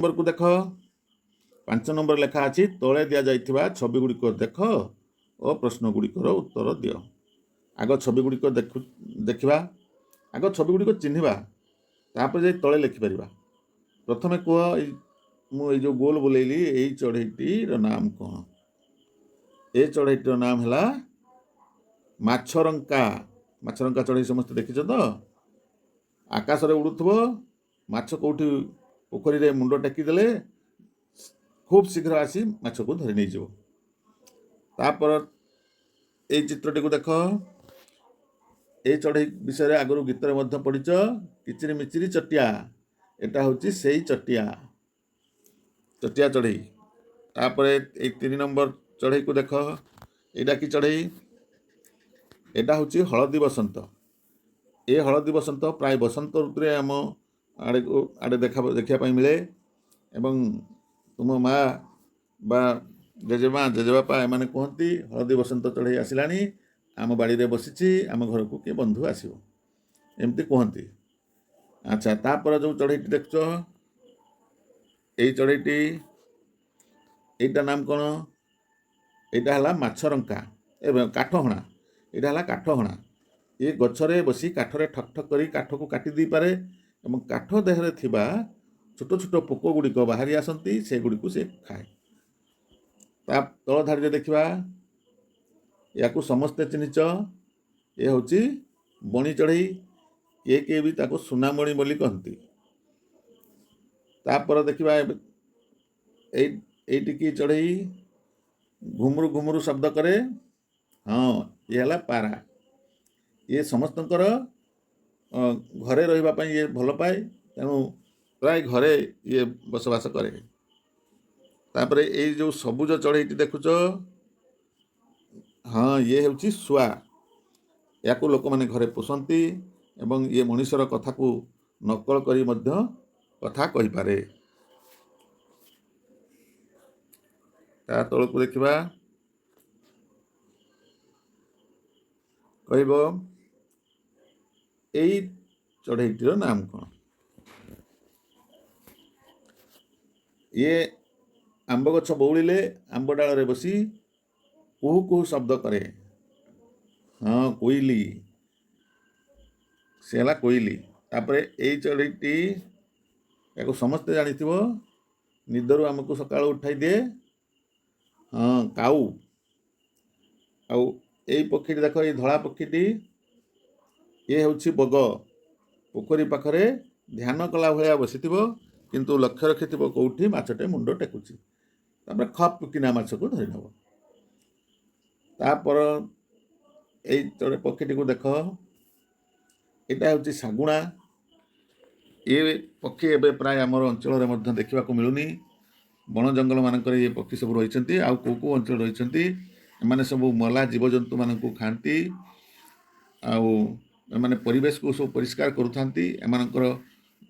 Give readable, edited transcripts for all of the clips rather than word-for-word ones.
Number को देख 5 number लेखा अच्छी तले दि जाइथिबा छवि गुड़िक देख और प्रश्न गुड़िकर उत्तर दियो। आग छवि गुड़िक देखा आग छवि गुड़िक चिन्हवा तापर जाई तले लिखिपर। प्रथमे कह मु जो गोल बुलेली यही चढ़ईटीर नाम कौन? ए चढ़ईटीर नाम है माछरंका। माछरंका चढ़ई समस्त देखिछ तो? आकाश रे उड़ुथबो, माछ कोठी पोखरी रे मुंड टेकीदेले खूब शीघ्र आसी माछ को धरी नहीं जाओ। तापर ए चित्रटी को देख, ए चढ़ई विषय आगु गीतर मध्य पढ़िच किचिरी मिचिरी चटिया। एटा होची सेई चटिया चटिया चढ़ई। तापर ए 3 नंबर चढ़ई को देख, एटा कि चढ़ई? एटा होची हलदी बसंत। ए हलदी बसंत प्राय बसंत ऋतु रे आम आड़े देखा मिले एवं तुम माँ बा जेजेमा जेजेबापा एमाने कहती हलदी बसंत चढ़ई आसिलानी, आम बाड़ी बसी आम घर को किए बंधु आसो एमती कहती। अच्छा, तापर जो चढ़ईटी देखुच यही चढ़ईटी एटा नाम कौन? एटा है माछरंका एवं काठहणा। एटा है काठहणा। ये गछरे बसी काठरे ठक ठक करी काठ को काटी दी पारे एवं काठ देहरे थिबा छोट छोट पोक गुड़िक बाहरी आसती से गुड़िक से खाए। ता तल धाड़ी देखा या समस्ते चिन्हिच, ये हूँ बणी चढ़ई। किए भी ताको सुनामणि बोली कहती। तापर देखा एटी की चढ़ई घुमुरु घुमुरु शब्द करे। हाँ, ये है पारा। ये समस्तंकर घरे रहिबा पई ये भल पाए, तेणु प्राय घरे ये बसवास करे। तापरे ये जो सबुज चढ़ईटी देखुच, हाँ, ये हूँ शुआ। या लोक मैंने घरे पोषंती एवं ये मनुष्यर कथा को नकल करी मध्य कथा कहि पारे। ता तलक देखा कहब यही चढ़ईटीर नाम कौन? ये आंब गछ बौलिले आंब डाल रे बसी कुहू कुहू शब्द करे। हाँ, कोइली। से है कोइली। तापर यही चढ़ईटी या समस्ते जानी निदरू आमको सकाळ उठाई दिए। हाँ, काऊ। आउ यही पक्षी देख, ये धला पक्षीटी ये हूँ बग। पोखरी पाखरे ध्यान कला भाया बसी किंतु लक्ष्य रखि कौटी माछटे मुंड टेकुची। खप किना माछ को धरी नब। तापर यही पक्षीटी को देख, यहाँ हूँ शागुणा। ये पक्षी एवं प्राय आमर अंचल देखा मिलूनी। बण जंगल मानक ये पक्षी सब रही आउ कौ अंचल रही एमाने सब मला जीवजंतु मानक खाती आने परिवेश को सब परिष्कार करुँच। एमानकर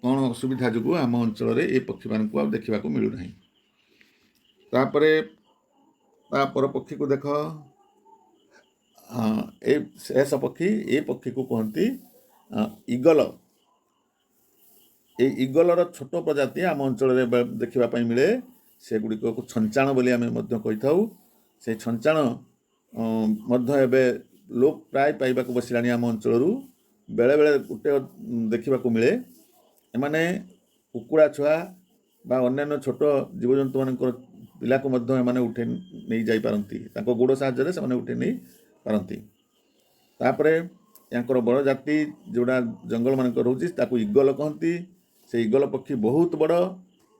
कौन असुविधा जो आम अंचल ये पक्षी मानक देखा मिलूना। तापर पक्षी को देख, हाँ, शेष पक्षी। ये पक्षी को कहती ईगल। ये ईगलर छोट प्रजाति आम अंचल देखा मिले। से गुड़िक को छंचाण बोली आम कही था। से छंचाण लोप प्राय पाइबा बसिलानी आम अंचल। बेले बेले गोटे देखा मिले एमाने कुकुड़ा छुआ बा अन्य छोट जीवजंतु मान पिला को उठे नहीं जाई पारंती। ताको गोड़ साहाय्य से उठे नहीं पारंती। तापरे यांकर बड़ जाति जोड़ा जंगल मानक रोची ताको ईगल कहती। से ईगल पक्षी बहुत बड़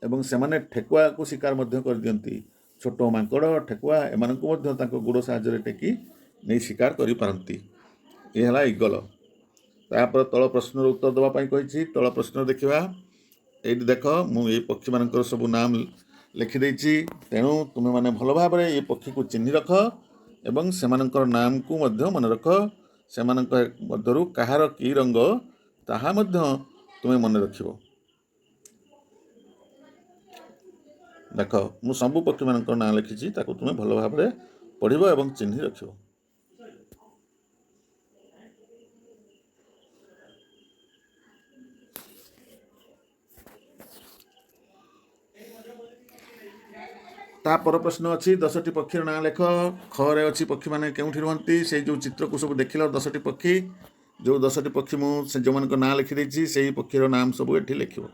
एवं से माने ठेकुआ को शिकार कर दियंती। छोट मांकड़ ठेकुआ एमान को गोड़ साहाय्य टेकी नहीं शिकार करि पारंती। ये है ईगल। तापर तल प्रश्न उत्तर देवाई कही। तल प्रश्न देखा ये देख, मुझे पक्षी मान सब नाम लिखिदे। तेणु तुम्हें मैंने भल भाव ये पक्षी को चिन्ह रख एवं से नाम को मन रख। से मध्यरु कहार की रंग ताहा तुम्हें मन रख। देख, मु सबु पक्षी मान ना लिखी तुम्हें भल भाव पढ़ एवं चिन्ह रख। ତାपर ପ୍ରଶ୍ନ ଅଛି 10ଟି ପକ୍ଷୀର ନାଁ ଲେଖ। ଖରେ ଅଛି ପକ୍ଷୀମାନେ କେଉଁଠି ରୁହନ୍ତି। ସେଇ ଯେଉଁ ଚିତ୍ରକୁ ସବୁ ଦେଖିଲ 10ଟି ପକ୍ଷୀ, ଯେଉଁ 10ଟି ପକ୍ଷୀ ମୁଁ ଯେଉଁମାନଙ୍କ ନାଁ ଲେଖିଦେଇଛି ସେଇ ପକ୍ଷୀର ନାମ ସବୁ ଏଠି ଲେଖିବ।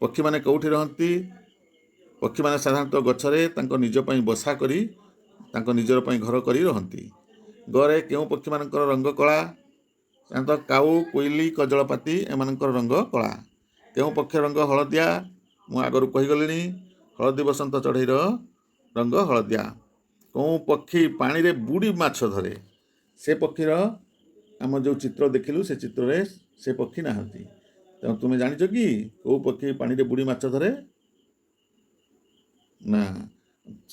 ପକ୍ଷୀମାନେ କେଉଁଠି ରହନ୍ତି? ପକ୍ଷୀମାନେ ସାଧାରଣତଃ ଗଛରେ ତାଙ୍କ ନିଜ ପାଇଁ ବସା କରି ତାଙ୍କ ନିଜର ପାଇଁ ଘର କରି ରହନ୍ତି। ଗରେ କେଉଁ ପକ୍ଷୀମାନଙ୍କର ରଙ୍ଗ କଳା? ସାଧାରଣତଃ କାଉ, କୋଇଲି, କଜଳପାତି ଏମାନଙ୍କର ରଙ୍ଗ କଳା। କେଉଁ ପକ୍ଷୀର ରଙ୍ଗ ହଳଦିଆ? ମୁଁ ଆଗରୁ କହିଗଲିଣି, ହଳଦୀ ବସନ୍ତ ଚଢ଼େଇର ରଙ୍ଗ ହଳଦିଆ। କେଉଁ ପକ୍ଷୀ ପାଣିରେ ବୁଡ଼ି ମାଛ ଧରେ? ସେ ପକ୍ଷୀର ଆମ ଯେଉଁ ଚିତ୍ର ଦେଖିଲୁ ସେ ଚିତ୍ରରେ ସେ ପକ୍ଷୀ ନାହାନ୍ତି। ତେଣୁ ତୁମେ ଜାଣିଛ କି କେଉଁ ପକ୍ଷୀ ପାଣିରେ ବୁଡ଼ି ମାଛ ଧରେ? ନା,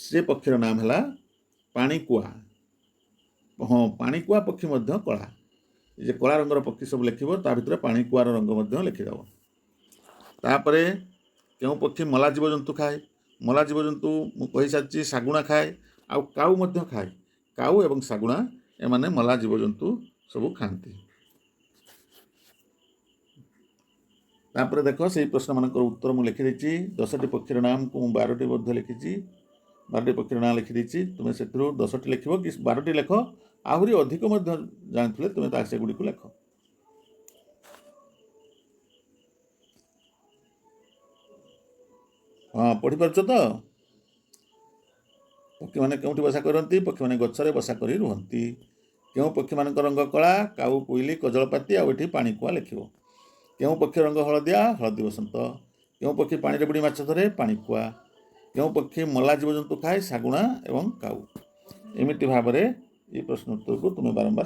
ସେ ପକ୍ଷୀର ନାମ ହେଲା ପାଣିକୁଆ। ହଁ, ପାଣିକୁଆ ପକ୍ଷୀ ମଧ୍ୟ କଳା। ଯେ କଳା ରଙ୍ଗର ପକ୍ଷୀ ସବୁ ଲେଖିବ ତା ଭିତରେ ପାଣିକୁଆର ରଙ୍ଗ ମଧ୍ୟ ଲେଖିଦେବ। ତାପରେ କେଉଁ ପକ୍ଷୀ ମଲା ଜୀବଜନ୍ତୁ ଖାଏ? ମଲା ଜୀବଜନ୍ତୁ ମୁଁ କହିସାରିଛି ଶାଗୁଣା ଖାଏ, ଆଉ କାଉ ମଧ୍ୟ ଖାଏ। କାଉ ଏବଂ ଶାଗୁଣା ଏମାନେ ମଲା ଜୀବଜନ୍ତୁ ସବୁ ଖାଆନ୍ତି। ତାପରେ ଦେଖ ସେଇ ପ୍ରଶ୍ନମାନଙ୍କର ଉତ୍ତର ମୁଁ ଲେଖିଦେଇଛି। 10ଟି ପକ୍ଷୀର ନାମକୁ ମୁଁ 12ଟି ମଧ୍ୟ ଲେଖିଛି। 12ଟି ପକ୍ଷୀର ନାଁ ଲେଖିଦେଇଛି। ତୁମେ ସେଥିରୁ 10ଟି ଲେଖିବ କି 12ଟି ଲେଖ, ଆହୁରି ଅଧିକ ମଧ୍ୟ ଜାଣିଥିଲେ ତୁମେ ତା ସେଗୁଡ଼ିକୁ ଲେଖ। ହଁ, ପଢ଼ିପାରୁଛ ତ? ପକ୍ଷୀମାନେ କେଉଁଠି ବସା କରନ୍ତି? ପକ୍ଷୀମାନେ ଗଛରେ ବସା କରି ରୁହନ୍ତି। କେଉଁ ପକ୍ଷୀମାନଙ୍କ ରଙ୍ଗ କଳା? କାଉ, କୋଇଲି, କଜଳପାତି, ଆଉ ଏଠି ପାଣିକୁଆ ଲେଖିବ। କେଉଁ ପକ୍ଷୀ ରଙ୍ଗ ହଳଦିଆ? ହଳଦୀ ବସନ୍ତ। କେଉଁ ପକ୍ଷୀ ପାଣିରେ ବୁଡ଼ି ମାଛ ଧରେ? ପାଣିକୁଆ। କେଉଁ ପକ୍ଷୀ ମଲା ଜୀବଜନ୍ତୁ ଖାଏ? ଶାଗୁଣା ଏବଂ କାଉ। ଏମିତି ଭାବରେ এই ପ୍ରଶ୍ନ ଉତ୍ତରକୁ ତୁମେ ବାରମ୍ବାର